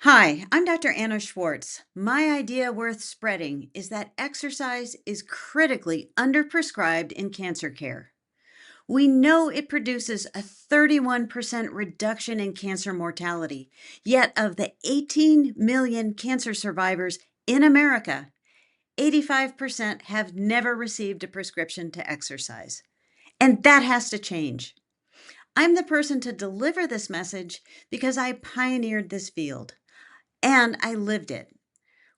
Hi, I'm Dr. Anna Schwartz. My idea worth spreading is that exercise is critically underprescribed in cancer care. We know it produces a 31% reduction in cancer mortality, yet, of the 18 million cancer survivors in America, 85% have never received a prescription to exercise. And that has to change. I'm the person to deliver this message because I pioneered this field and I lived it.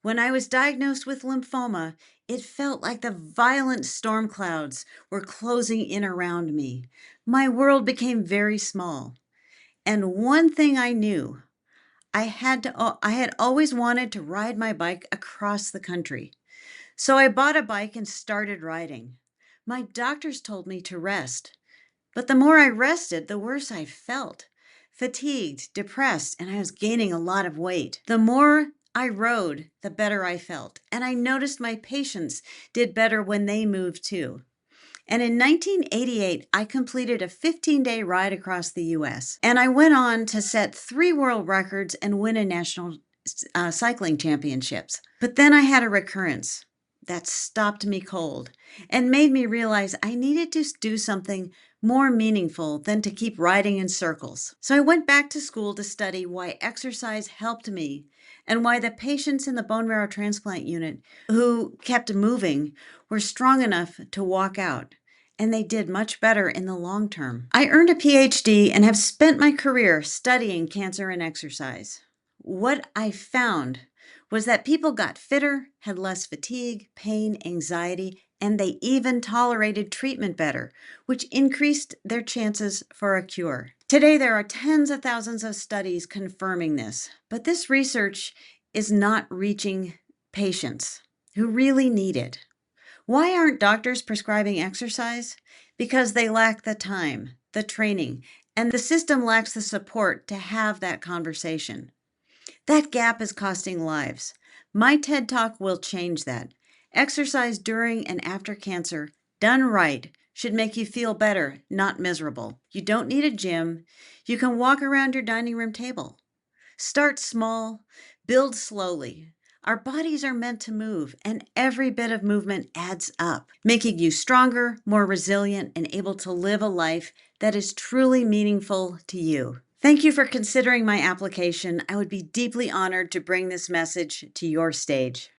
When I was diagnosed with lymphoma, it felt like the violent storm clouds were closing in around me. My world became very small. And one thing I knew, I had always wanted to ride my bike across the country. So I bought a bike and started riding. My doctors told me to rest, but the more I rested, the worse I felt. Fatigued, depressed, and I was gaining a lot of weight. The more I rode, the better I felt. And I noticed my patients did better when they moved too. And in 1988, I completed a 15-day ride across the US. And I went on to set 3 world records and win a national cycling championships. But then I had a recurrence that stopped me cold and made me realize I needed to do something more meaningful than to keep riding in circles. So I went back to school to study why exercise helped me and why the patients in the bone marrow transplant unit who kept moving were strong enough to walk out. And they did much better in the long term. I earned a PhD and have spent my career studying cancer and exercise. What I found was that people got fitter, had less fatigue, pain, anxiety, and they even tolerated treatment better, which increased their chances for a cure. Today, there are tens of thousands of studies confirming this, but this research is not reaching patients who really need it. Why aren't doctors prescribing exercise? Because they lack the time, the training, and the system lacks the support to have that conversation. That gap is costing lives. My TED Talk will change that. Exercise during and after cancer, done right, should make you feel better, not miserable. You don't need a gym. You can walk around your dining room table. Start small, build slowly. Our bodies are meant to move, and every bit of movement adds up, making you stronger, more resilient, and able to live a life that is truly meaningful to you. Thank you for considering my application. I would be deeply honored to bring this message to your stage.